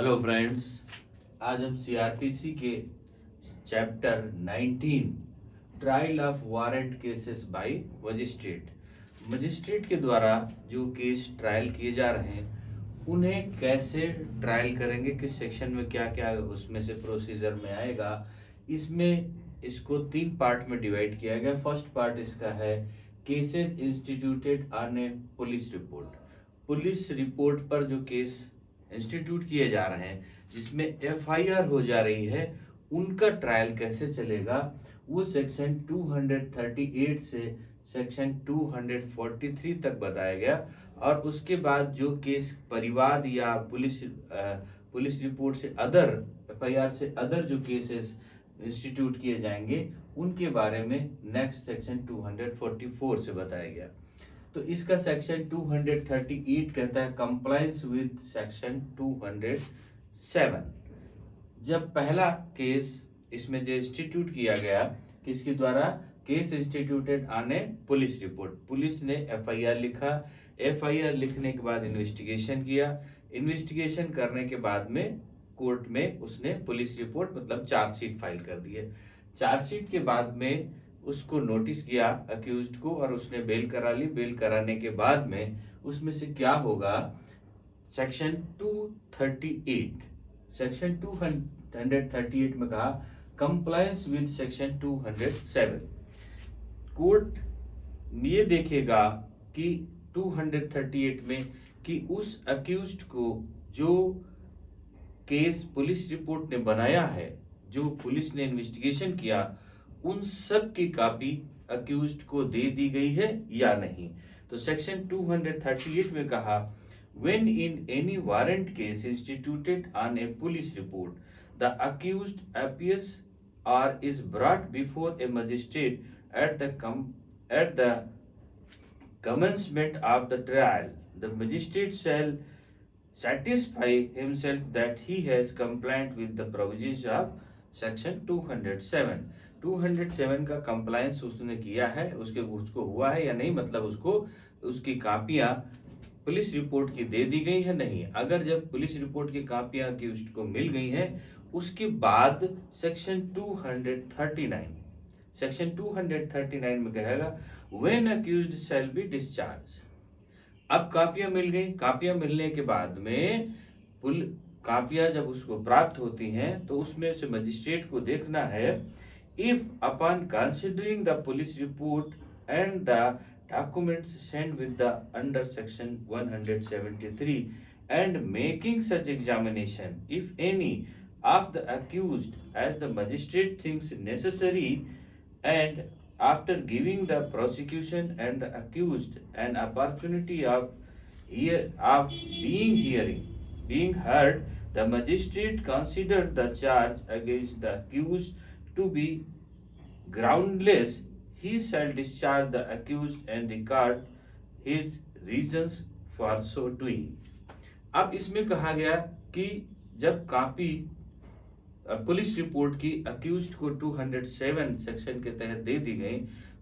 Hello friends, आज हम CrPC के chapter 19 trial of warrant cases bye magistrate के द्वारा जो केस ट्रायल किए जा रहे हैं उन्हें कैसे ट्रायल करेंगे, किस सेक्शन में क्या क्या उसमें से प्रोसीजर में आएगा। इसको 3 पार्ट में डिवाइड किया गया। फर्स्ट पार्ट इसका है cases instituted on a police report पर जो केस इंस्टीट्यूट किए जा रहे हैं, जिसमें एफआईआर हो जा रही है, उनका ट्रायल कैसे चलेगा, वो सेक्शन 238 से सेक्शन 243 तक बताया गया। और उसके बाद जो केस परिवाद या पुलिस रिपोर्ट से अदर एफआईआर से अदर जो केसेस इंस्टीट्यूट किए जाएंगे, उनके बारे में नेक्स्ट सेक्शन 244 से बताया गया। तो इसका सेक्शन 238 कहता है कंप्लायंस विद सेक्शन 207। जब पहला केस इसमें जो इंस्टीट्यूट किया गया, किसके द्वारा? Case instituted on a police report. Police ने एफआईआर लिखा, एफआईआर लिखने के बाद इन्वेस्टिगेशन किया, इन्वेस्टिगेशन करने के बाद में कोर्ट में उसने पुलिस रिपोर्ट मतलब चार्जशीट फाइल कर दी है। चार्जशीट के बाद में उसको नोटिस किया अक्यूज्ड को और उसने बेल करा ली। बेल कराने के बाद में उसमें से क्या होगा, सेक्शन 238 में कहा कंप्लायंस विद सेक्शन 207। कोर्ट ये देखेगा कि 238 में कि उस अक्यूज्ड को जो केस पुलिस रिपोर्ट ने बनाया है, जो पुलिस ने इन्वेस्टिगेशन किया, उन सब की कॉपी अक्यूज्ड को दे दी गई है या नहीं। तो सेक्शन 238 में कहा when in any warrant case instituted on a police report the accused appears or is brought before a magistrate at the commencement of the trial, the magistrate shall satisfy himself that he has complied with the provisions of section 207। 207 का compliance उसने किया है, उसको हुआ है या नहीं, मतलब उसको उसकी कापियां पुलिस रिपोर्ट की दे दी गई है नहीं। अगर जब पुलिस रिपोर्ट की कापियां अक्यूज्ड को मिल गई हैं, उसके बाद सेक्शन 239 में कहेगा when accused shall be discharge. अब कापियां मिल गई, कापियां मिलने के बाद में कापियां जब उसको प्राप्त होती हैं तो उसमें से मजिस्ट्रेट को देखना है if upon considering the police report and the documents send with the under section 173 and making such examination if any of the accused as the magistrate thinks necessary and after giving the prosecution and the accused an opportunity of being heard, the magistrate considered the charge against the accused to be groundless. He shall discharge the accused and record his reasons for so doing। अब इसमें कहा गया कि जब copy police report की accused को 207 section के तहत दे दी गई,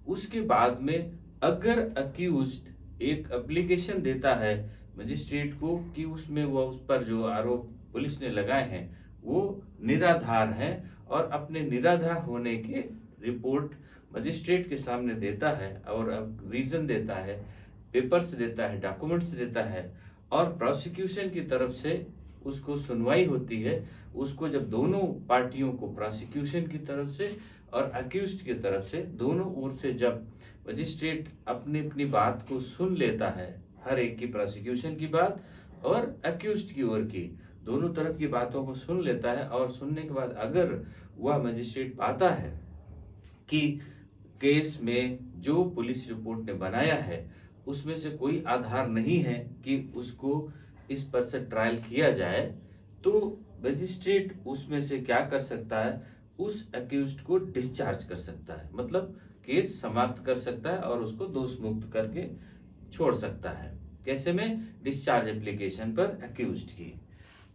उसके बाद में अगर अक्यूज्ड एक एप्लीकेशन देता है मजिस्ट्रेट को कि उसमें वो उस पर जो आरोप पुलिस ने लगाए हैं वो निराधार हैं, और अपने निराधार होने के रिपोर्ट मजिस्ट्रेट के सामने देता है और रीजन देता है, पेपर्स देता है, डॉक्यूमेंट्स देता है, और प्रोसिक्यूशन की तरफ से उसको सुनवाई होती है। उसको जब दोनों पार्टियों को, प्रोसिक्यूशन की तरफ से और अक्यूज्ड की तरफ से, दोनों ओर से जब मजिस्ट्रेट अपनी अपनी बात को सुन लेता है, हर एक की, प्रोसिक्यूशन की बात और अक्यूज्ड की ओर की, दोनों तरफ की बातों को सुन लेता है, और सुनने के बाद अगर वह मजिस्ट्रेट पाता है कि केस में जो पुलिस रिपोर्ट ने बनाया है उसमें से कोई आधार नहीं है कि उसको इस पर से ट्रायल किया जाए, तो मजिस्ट्रेट उसमें से क्या कर सकता है, उस अक्यूज्ड को डिस्चार्ज कर सकता है, मतलब केस समाप्त कर सकता है और उसको दोष मुक्त करके छोड़ सकता है। कैसे में? डिस्चार्ज एप्लीकेशन पर अक्यूज्ड की।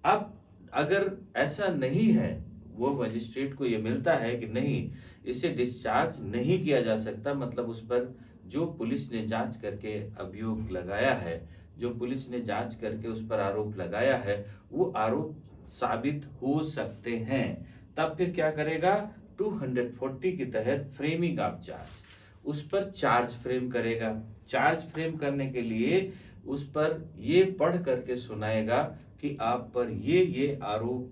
अब अगर ऐसा नहीं है, वो मजिस्ट्रेट को ये मिलता है कि नहीं, इसे डिस्चार्ज नहीं किया जा सकता, मतलब उस पर जो पुलिस ने जांच करके अभियोग लगाया है, जो पुलिस ने जांच करके उस पर आरोप लगाया है, वो आरोप साबित हो सकते हैं। तब फिर क्या करेगा, 240 के तहत फ्रेमिंग ऑफ चार्ज, उस पर चार्ज फ्रेम करेगा। चार्ज फ्रेम करने के लिए उस पर ये पढ़ करके सुनाएगा कि आप पर ये आरोप,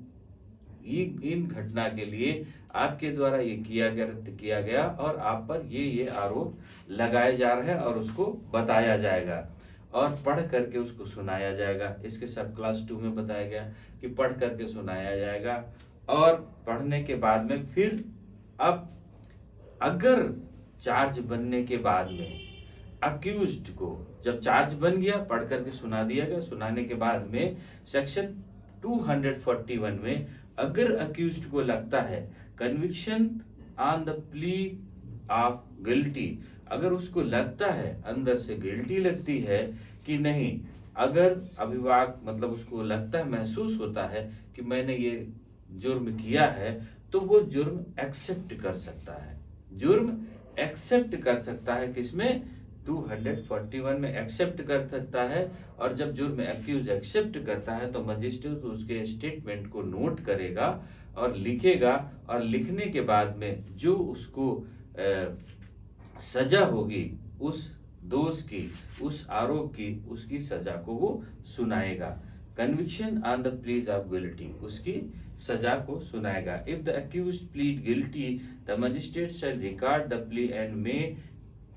इन घटना के लिए आपके द्वारा ये किया गया और आप पर ये आरोप लगाए जा रहे हैं, और उसको बताया जाएगा और पढ़ करके उसको सुनाया जाएगा। इसके सब क्लास 2 में बताया गया कि पढ़ करके सुनाया जाएगा। और पढ़ने के बाद में फिर अब अगर चार्ज बनने के बाद में अक्यूज्ड को, जब चार्ज बन गया, पढ़ करके सुना दिया गया, सुनाने के बाद में सेक्शन 241 में अगर अक्यूज्ड को लगता है conviction on the plea of guilty, अगर उसको लगता है, अंदर से गिल्टी लगती है कि नहीं, अगर अभिभावक मतलब उसको लगता है, महसूस होता है कि मैंने ये जुर्म किया है, तो वो जुर्म एक्सेप्ट कर सकता है। जुर्म एक्सेप्ट कर सकता है, किसमें, 241 में एक्सेप्ट कर सकता है। और जब जुर्म एक्यूज एक्सेप्ट करता है तो मजिस्ट्रेट उसके स्टेटमेंट को नोट करेगा और लिखेगा, और लिखने के बाद में जो उसको सजा होगी उस दोष की, उस आरोप की, उसकी सजा को वो सुनाएगा। Conviction on the plea of guilty, उसकी सजा को सुनाएगा। If the accused plead guilty, the magistrate shall record the plea and may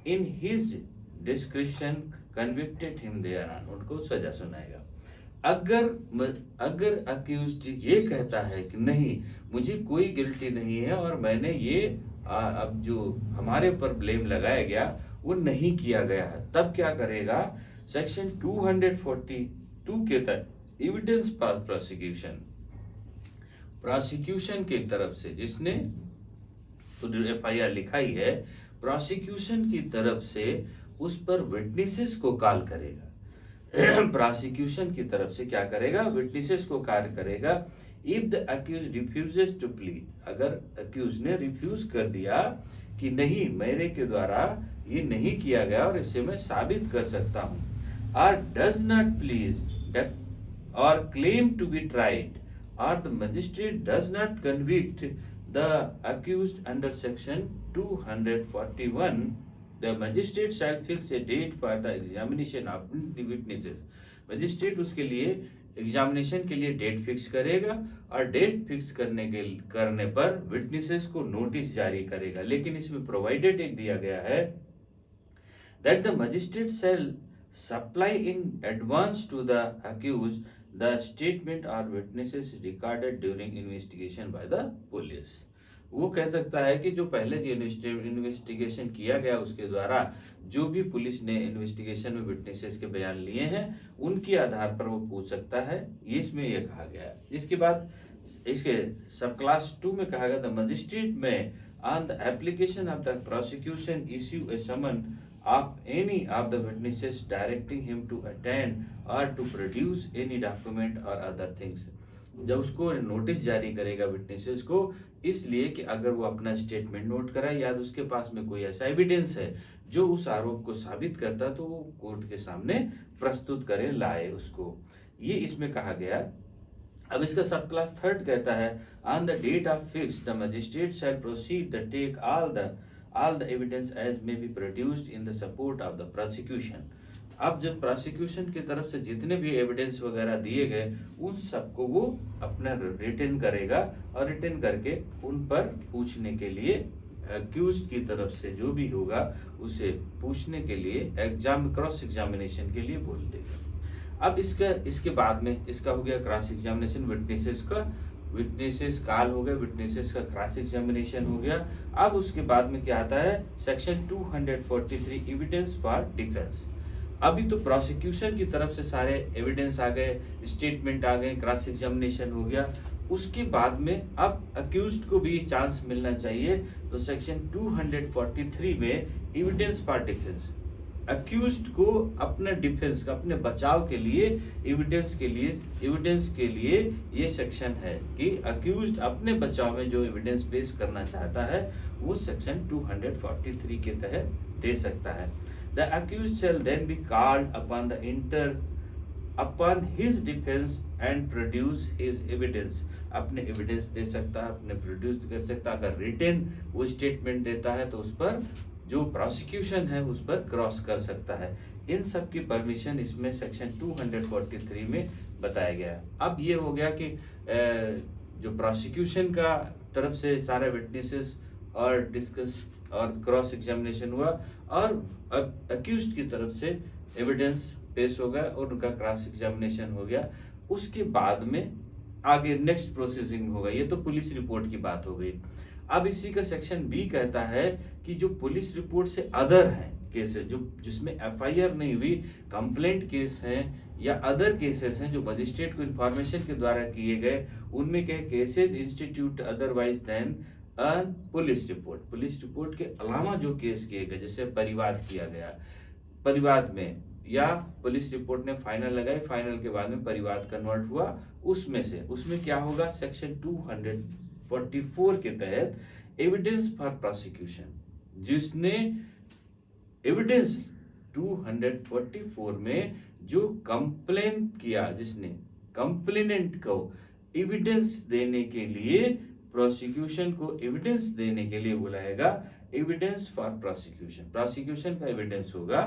in his description convicted him thereon, उनको सजा सुनाएगा। अगर अक्यूज्ड ये कहता है कि नहीं, मुझे कोई गिल्टी नहीं है और मैंने ये अब जो हमारे ऊपर ब्लेम लगाया गया वो नहीं किया गया है, तब क्या करेगा, सेक्शन 242 के तहत एविडेंस प्रोसिक्यूशन, प्रोसिक्यूशन की तरफ से जिसने FIR लिखाई है, प्रोसिक्यूशन की तरफ से उस पर विटनेसेस को कॉल करेगा। प्रोसिक्यूशन की तरफ से क्या करेगा, विटनेसेस को कॉल करेगा। If the accused refuses to plead, अगर अक्यूज ने रिफ्यूज कर दिया कि नहीं, मेरे के द्वारा ये नहीं किया गया और इसे मैं साबित कर सकता हूं, और डज नॉट प्लीज और क्लेम टू बी ट्राइड, और the magistrate does not convict the accused under section 241, the magistrate shall fix a date for the examination of the witnesses. Magistrate उसके लिए एग्जामिनेशन के लिए डेट फिक्स करेगा, और date fix करने पर witnesses को नोटिस जारी करेगा। लेकिन इसमें प्रोवाइडेड एक दिया गया है that the magistrate shall supply in advance to the accused the statement or witnesses recorded during investigation by the police. वो कह सकता है कि जो पहले इन्वेस्टिगेशन किया गया उसके द्वारा जो भी पुलिस ने इन्वेस्टिगेशन में विटनेसेस के बयान लिए हैं उनके आधार पर वो पूछ सकता है, ये इसमें ये कहा गया है। इसके बाद इसके सब क्लास 2 में कहा गया, the magistrate may on the application of the prosecution issue a summon of any of the witnesses directing him to attend or to produce any document or other things. जब उसको नोटिस जारी करेगा witnesses को, इसलिए कि अगर वो अपना स्टेटमेंट नोट कराए या उसके पास में कोई ऐसा एविडेंस है जो उस आरोप को साबित करता, तो वो कोर्ट के सामने प्रस्तुत करे, लाए उसको, ये इसमें कहा गया। अब इसका सब क्लास 3 कहता है, on the date of fix the magistrate shall proceed the take all the evidence as may be produced in the support of the prosecution. अब जब प्रोसिक्यूशन की तरफ से जितने भी एविडेंस वगैरह दिए गए उन सबको वो अपना रिटन करेगा, और रिटन करके उन पर पूछने के लिए अक्यूज की तरफ से जो भी होगा उसे पूछने के लिए क्रॉस एग्जामिनेशन के लिए बोल देगा। अब इसके बाद में इसका हो गया क्रॉस एग्जामिनेशन, विटनेसेस कॉल हो गया, विटनेसेस का क्रॉस एग्जामिनेशन हो गया। अब उसके बाद में क्या आता है, सेक्शन 243 एविडेंस फॉर डिफेंस। अभी तो प्रोसिक्यूशन की तरफ से सारे एविडेंस आ गए, स्टेटमेंट आ गए, क्रॉस एग्जामिनेशन हो गया। उसके बाद में अब अक्यूज्ड को भी चांस मिलना चाहिए, तो सेक्शन 243 में एविडेंस फॉर डिफेंस, अक्यूज्ड को अपने डिफेंस का, अपने बचाव के लिए एविडेंस के लिए ये सेक्शन है कि अक्यूज्ड अपने बचाव में जो एविडेंस पेश करना चाहता है वो सेक्शन 243 के तहत दे सकता है। The accused shall then be called upon to upon his defense and produce his evidence, अपने एविडेंस दे सकता है, अपने प्रोड्यूस कर सकता है। अगर रिटन वो स्टेटमेंट देता है तो उस पर जो प्रोसिक्यूशन है उस पर क्रॉस कर सकता है। इन सब की परमिशन इसमें सेक्शन 243 में बताया गया है। अब ये हो गया कि जो प्रोसिक्यूशन का तरफ से सारे विटनेसेस और डिस्कस और क्रॉस एग्जामिनेशन हुआ और अक्यूज्ड की तरफ से एविडेंस पेश हो गया और उनका क्रॉस एग्जामिनेशन हो गया। उसके बाद में आगे नेक्स्ट प्रोसेसिंग होगा। ये तो पुलिस रिपोर्ट की बात हो गई। अब इसी का सेक्शन बी कहता है कि जो पुलिस रिपोर्ट से अदर हैं केसेस, जो जिसमें एफआईआर नहीं हुई, कंप्लेंट केस हैं या अदर केसेस हैं जो मजिस्ट्रेट को इंफॉर्मेशन के द्वारा किए गए, उनमें क्या cases institute otherwise than police report, police report के अलावा जो केस किए गए, जैसे परिवाद किया गया, परिवाद में या पुलिस रिपोर्ट ने फाइनल लगाई, फाइनल के बाद में परिवाद कन्वर्ट हुआ, उसमें क्या होगा, सेक्शन 244 के तहत एविडेंस फॉर प्रोसिक्यूशन, जिसने एविडेंस 244 में जो कंप्लेन किया, जिसने कंप्लेनेंट को एविडेंस देने के लिए, प्रोसिक्यूशन को एविडेंस देने के लिए बुलाएगा, एविडेंस फॉर प्रोसिक्यूशन, प्रोसिक्यूशन का एविडेंस होगा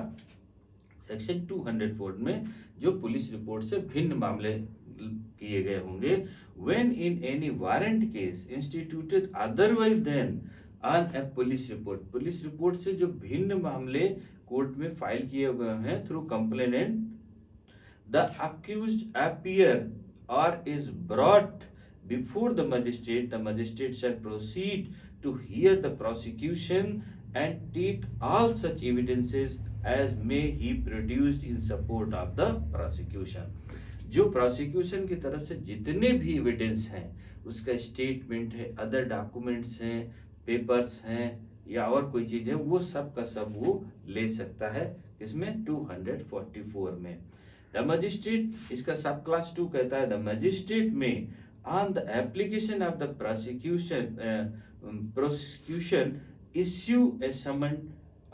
सेक्शन 204 में जो पुलिस रिपोर्ट से भिन्न मामले किए गए होंगे। When in any warrant case instituted otherwise than on a police report, police report से जो भिन्न मामले कोर्ट में फाइल किए गए हैं through complainant, the accused appear or is brought before the magistrate shall proceed to hear the prosecution and take all such evidences as may he produced in support of the prosecution। जो prosecution की तरफ से जितने भी evidence हैं, उसका statement है, other documents हैं, पेपर्स हैं या और कोई चीज है, वो सब का सब वो ले सकता है। इसमें 244 में द मजिस्ट्रेट, इसका सब क्लास 2 कहता है द मजिस्ट्रेट में on the application of the prosecution issue a summon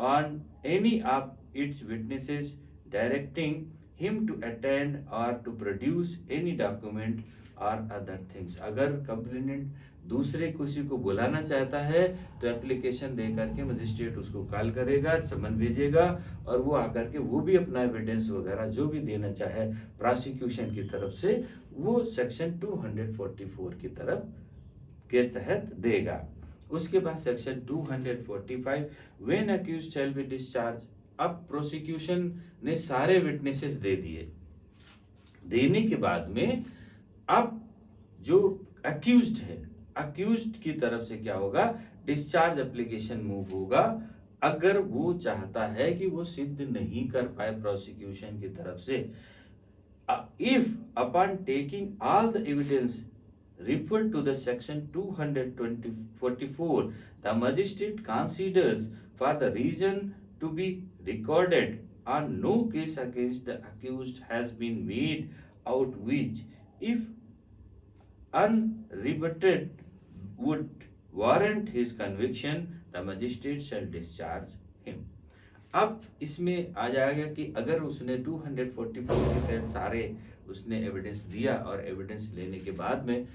on any of its witnesses directing him to attend or to produce any document or other things। अगर complainant दूसरे किसी को बुलाना चाहता है तो एप्लीकेशन दे करके मजिस्ट्रेट उसको कॉल करेगा, समन भेजेगा और वो आकर के वो भी अपना एविडेंस वगैरह जो भी देना चाहे प्रोसिक्यूशन की तरफ से, वो सेक्शन 244 की तरफ के तहत देगा। उसके बाद section 245 when accused shall be discharge. अब प्रोसिक्यूशन ने सारे विटनेसेस दे दिए, देने के बाद में अब जो अक्यूज्ड है, अक्यूज्ड की तरफ से क्या होगा, डिस्चार्ज एप्लीकेशन मूव होगा। अगर वो चाहता है कि वो सिद्ध नहीं कर पाए प्रोसिक्यूशन की तरफ से, if upon taking all the evidence referred to the section 244 the magistrate considers for the reason to be recorded on no case against the accused has been made out which if unrebutted would warrant his conviction the magistrate shall discharge him। अब इसमें आ जाएगा कि अगर उसने 244 के तहत सारे उसने एविडेंस दिया और एविडेंस लेने के बाद में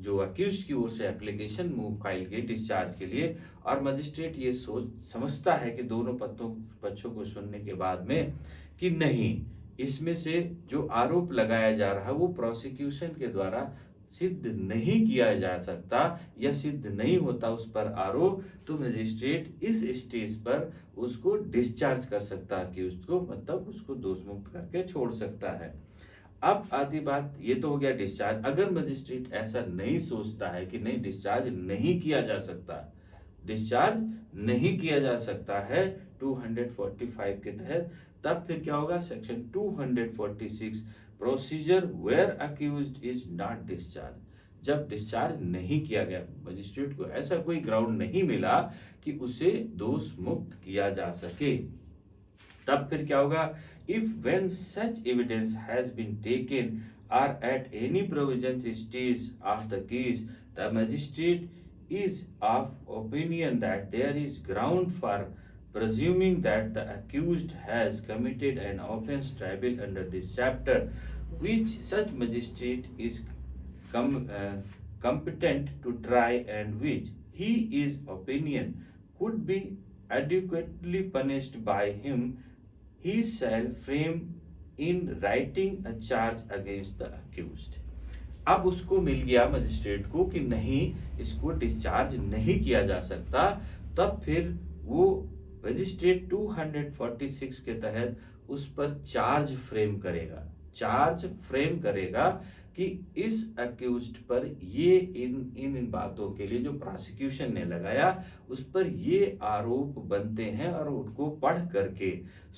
जो अक्यूज की ओर से एप्लीकेशन मूव फाइल की डिस्चार्ज के लिए, और मजिस्ट्रेट ये समझता है कि दोनों पक्षों को सुनने के बाद में कि नहीं, इसमें से जो आरोप लगाया जा रहा है वो प्रोसिक्यूशन के द्वारा सिद्ध नहीं किया जा सकता या सिद्ध नहीं होता उस पर आरोप, तो मजिस्ट्रेट इस स्टेज पर उसको डिस्चार्ज कर सकता है कि उसको मतलब उसको दोष मुक्त करके छोड़ सकता है। अब आती बात, ये तो हो गया डिस्चार्ज। अगर मजिस्ट्रेट ऐसा नहीं सोचता है कि नहीं डिस्चार्ज नहीं किया जा सकता, डिस्चार्ज नहीं किया जा सकता है 245 के तहत, तब फिर क्या होगा, section 246 procedure where accused is not discharge. जब डिस्चार्ज नहीं किया गया, मजिस्ट्रेट को ऐसा कोई ग्राउंड नहीं मिला कि उसे दोष मुक्त किया जा सके, तब फिर क्या होगा, if when such evidence has been taken or at any provisions stage of the case the magistrate is of opinion that there is ground for presuming that the accused has committed an offence triable under this chapter, which such magistrate is competent to try and which he is opinion could be adequately punished by him, he shall frame in writing a charge against the accused. अब उसको मिल गया magistrate को कि नहीं, इसको discharge नहीं किया जा सकता, तब फिर वो मजिस्ट्रेट 246 के तहत उस पर चार्ज फ्रेम करेगा कि इस अक्यूज्ड पर ये इन बातों के लिए जो प्रोसिक्यूशन ने लगाया उस पर ये आरोप बनते हैं और उनको पढ़ करके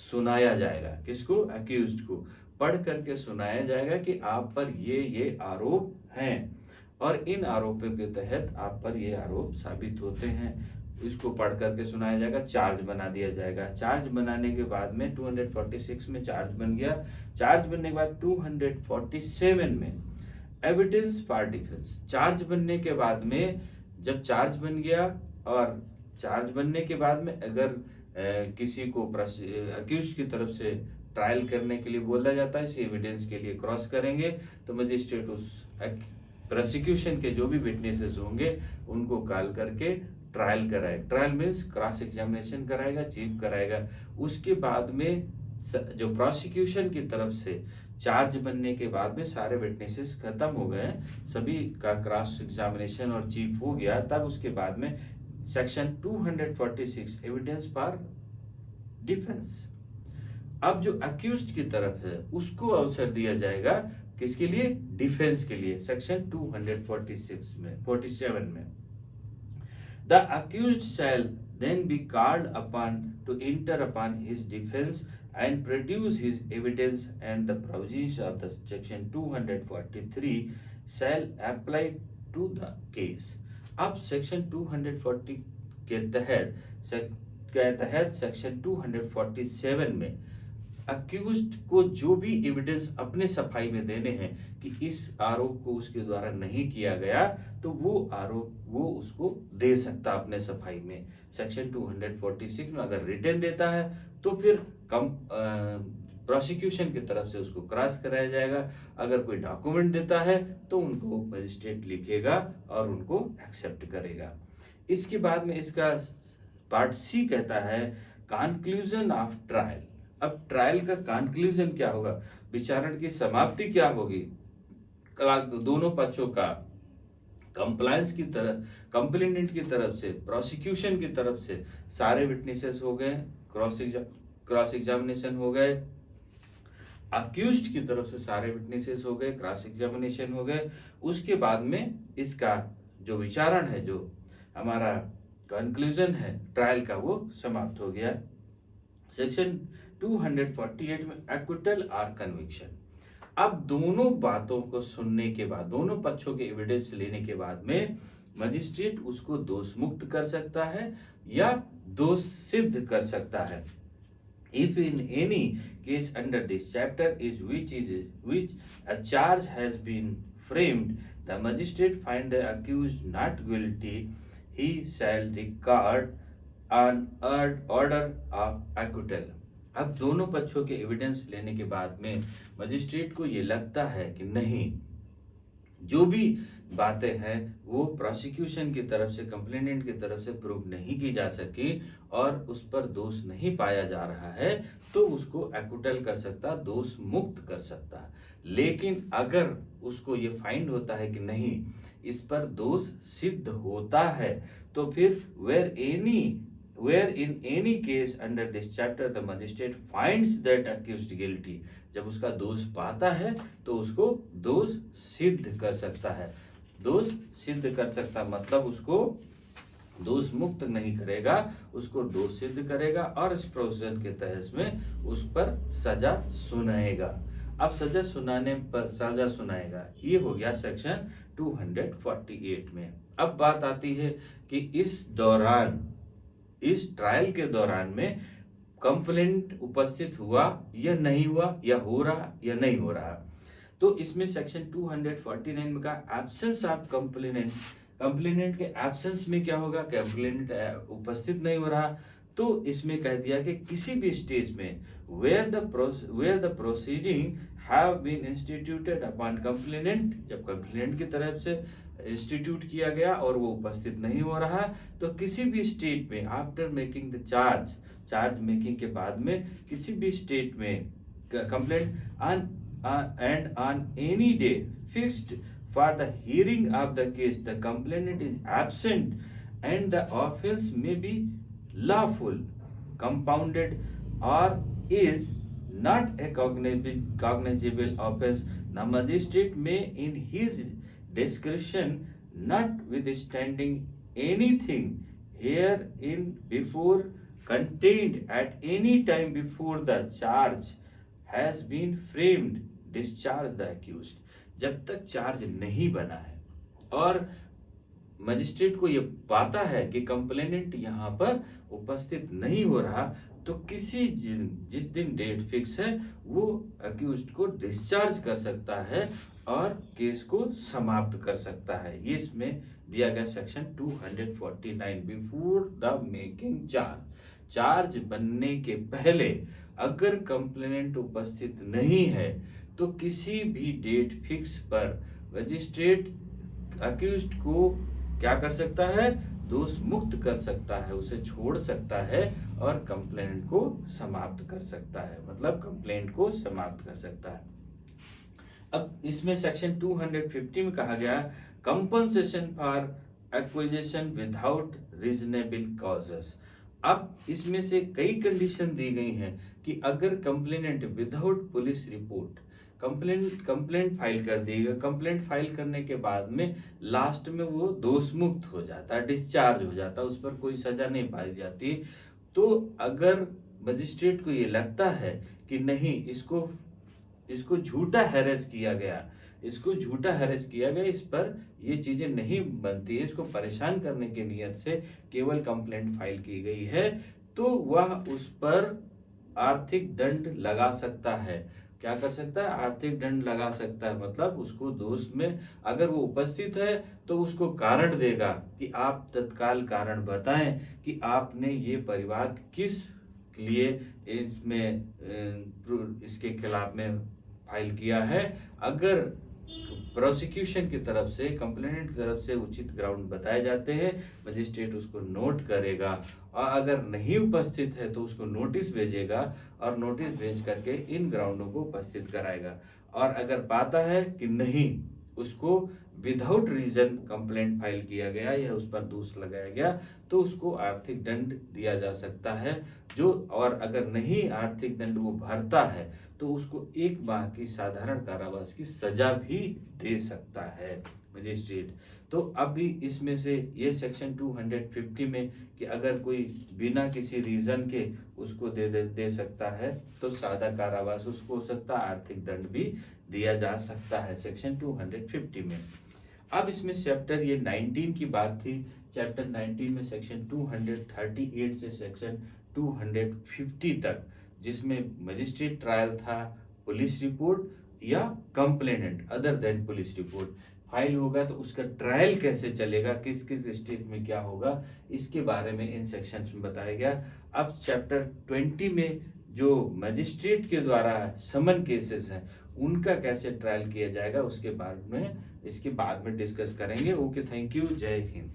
सुनाया जाएगा। किसको? अक्यूज्ड को पढ़ करके सुनाया जाएगा कि आप पर ये आरोप हैं और इन आरोपों के तहत आप पर ये आरोप साबित होते हैं। इसको पढ़ करके सुनाया जाएगा, चार्ज बना दिया जाएगा। चार्ज बनाने के बाद में 246 में चार्ज बन गया। चार्ज बनने के बाद 247 में एविडेंस फॉर डिफेंस। चार्ज बनने के बाद में जब चार्ज बन गया और चार्ज बनने के बाद में अगर किसी को अक्यूज्ड की तरफ से ट्रायल करने के लिए बोला जाता है, इस एविडेंस के लिए क्रॉस करेंगे, तो मजिस्ट्रेट उस प्रोसिक्यूशन के जो भी विटनेसेस होंगे उनको कॉल करके ट्रायल कराएगा। ट्रायल मीन्स क्रॉस एग्जामिनेशन कराएगा, चीफ कराएगा। उसके बाद में जो प्रोसिक्यूशन की तरफ से चार्ज बनने के बाद में सारे विटनेसेस खत्म हो गए, सभी का क्रॉस एग्जामिनेशन और चीफ हो गया, तब उसके बाद में सेक्शन 246 एविडेंस फॉर डिफेंस। अब जो अक्यूज्ड की तरफ है उसको अवसर दिया जाएगा, किसके लिए? डिफेंस के लिए। सेक्शन 247 में The accused shall then be called upon to enter upon his defense and produce his evidence, and the provisions of the section 243 shall apply to the case. अब सेक्शन 240 के तहत सेक्शन 247 में accused को जो भी evidence अपने सफाई में देने हैं कि इस आरोप को उसके द्वारा नहीं किया गया, तो वो आरोप वो उसको दे सकता अपने सफाई में। सेक्शन 246 में अगर रिटन देता है तो फिर प्रोसिक्यूशन की तरफ से उसको क्रॉस कराया जाएगा। अगर कोई डॉक्यूमेंट देता है तो उनको मजिस्ट्रेट लिखेगा और उनको एक्सेप्ट करेगा। इसके बाद में इसका पार्ट सी कहता है कंक्लूजन ऑफ ट्रायल। अब ट्रायल का कंक्लूजन क्या होगा, विचारण की समाप्ति क्या होगी? दोनों पक्षों का कंप्लायंस की तरफ, कंप्लेनेंट की तरफ से, प्रोसिक्यूशन की तरफ से सारे विटनेसेस हो गए, क्रॉस एग्जामिनेशन हो गए, अक्यूज्ड की तरफ से सारे विटनेसेस हो गए, क्रॉस एग्जामिनेशन हो गए। उसके बाद में इसका जो विचारण है, जो हमारा कंक्लूजन है ट्रायल का, वो समाप्त हो गया। सेक्शन 248 में एक्विटल और कन्विक्शन। अब दोनों बातों को सुनने के बाद, दोनों पक्षों के एविडेंस लेने के बाद में मजिस्ट्रेट उसको दोष मुक्त कर सकता है या दोष सिद्ध कर सकता है। If in any case under this chapter is which a charge has been framed, the magistrate find the accused not guilty, he shall record an order of acquittal. अब दोनों पक्षों के एविडेंस लेने के बाद में मजिस्ट्रेट को ये लगता है कि नहीं, जो भी बातें हैं वो प्रोसिक्यूशन की तरफ से, कंप्लेनेंट की तरफ से प्रूव नहीं की जा सकी और उस पर दोष नहीं पाया जा रहा है, तो उसको एक्विटल कर सकता, दोष मुक्त कर सकता। लेकिन अगर उसको ये फाइंड होता है कि नहीं, इस पर दोष सिद्ध होता है, तो फिर where in any case under this chapter the magistrate finds that accused guilty, जब उसका दोष पाता है तो उसको दोष सिद्ध कर सकता है। दोष सिद्ध कर सकता मतलब उसको दोष मुक्त नहीं करेगा, उसको दोष सिद्ध करेगा और इस प्रोविजन के तहत में उस पर सजा सुनाएगा। अब सजा सुनाने पर सजा सुनाएगा, ये हो गया सेक्शन 248 में। अब बात आती है कि इस ट्रायल के दौरान में कंप्लेंट उपस्थित हुआ या नहीं हुआ, या हो रहा या नहीं हो रहा। तो इसमें सेक्शन 249 में कहा एब्सेंस ऑफ कंप्लेनेंट के एब्सेंस में क्या होगा, कंप्लेनेंट उपस्थित नहीं हो रहा, तो इसमें कह दिया कि किसी भी स्टेज में where the proceeding have been instituted upon complainant, जब कंप्लेनेंट की तरफ से इंस्टीट्यूट किया गया और वो उपस्थित नहीं हो रहा, तो किसी भी स्टेट में after making the charge making के बाद में किसी भी स्टेट में complaint and on any day fixed for the hearing of the case the complainant is absent and the offense may be lawful, compounded, or is not a cognizable offense, the magistrate may in his discretion, notwithstanding anything herein before contained at any time before the charge has been framed, discharge the accused. जब तक charge नहीं बना है और magistrate को ये पाता है कि कंप्लेनेंट यहाँ पर उपस्थित नहीं हो रहा, तो जिस दिन डेट फिक्स है वो अक्यूज्ड को डिस्चार्ज कर सकता है और केस को समाप्त कर सकता है। ये इसमें दिया गया section 249 before the making charge बनने के पहले अगर कंप्लेनेंट उपस्थित नहीं है तो किसी भी डेट फिक्स पर मजिस्ट्रेट अक्यूज्ड को क्या कर सकता है, दोष मुक्त कर सकता है, उसे छोड़ सकता है और कंप्लेनेंट को समाप्त कर सकता है, मतलब कंप्लेंट को समाप्त कर सकता है। अब इसमें सेक्शन 250 में कहा गया compensation for acquisition without reasonable causes. अब इसमें से कई कंडीशन दी गई हैं कि अगर complainant without police report complaint file कर देगा, कंप्लेंट फाइल करने के बाद में लास्ट में वो दोष मुक्त हो जाता है, डिस्चार्ज हो जाता है, उस पर कोई सजा नहीं पाई जाती, तो अगर मजिस्ट्रेट को ये लगता है कि नहीं इसको झूठा हैरेस किया गया, इस पर ये चीजें नहीं बनती है, इसको परेशान करने के नियत से केवल कंप्लेंट फाइल की गई है, तो वह उस पर आर्थिक दंड लगा सकता है। क्या कर सकता है, आर्थिक दंड लगा सकता है, मतलब उसको दोष में अगर वो उपस्थित है तो उसको कारण देगा कि आप तत्काल कारण बताएं कि आपने ये परिवाद किस लिए इसके खिलाफ में फाइल किया है। अगर प्रोसिक्यूशन की तरफ से, कंप्लेनेंट की तरफ से उचित ग्राउंड बताए जाते हैं, मजिस्ट्रेट उसको नोट करेगा और अगर नहीं उपस्थित है तो उसको नोटिस भेजेगा और नोटिस भेज करके इन ग्राउंडों को उपस्थित कराएगा। और अगर पाता है कि नहीं, उसको विदाउट रीजन कंप्लेंट फाइल किया गया या उस पर दोष लगाया गया, तो उसको आर्थिक दंड दिया जा सकता है और अगर नहीं आर्थिक दंड वो भरता है तो उसको 1 माह की साधारण कारावास की सजा भी दे सकता है मजिस्ट्रेट। तो अभी इसमें से ये सेक्शन 250 में कि अगर कोई बिना किसी रीजन के उसको दे सकता है तो सादा कारावास उसको हो सकता है, आर्थिक दंड भी दिया जा सकता है सेक्शन 250 में। अब इसमें चैप्टर ये 19 की बात थी, चैप्टर 19 में सेक्शन 238 से सेक्शन 250 तक, जिसमें मजिस्ट्रेट ट्रायल था, पुलिस रिपोर्ट या complainant other than police report file होगा तो उसका ट्रायल कैसे चलेगा, किस किस स्टेज में क्या होगा, इसके बारे में इन सेक्शंस में बताया गया। अब चैप्टर 20 में जो मजिस्ट्रेट के द्वारा समन केसेस हैं उनका कैसे ट्रायल किया जाएगा उसके बारे में इसके बाद में डिस्कस करेंगे। ओके, थैंक यू, जय हिंद।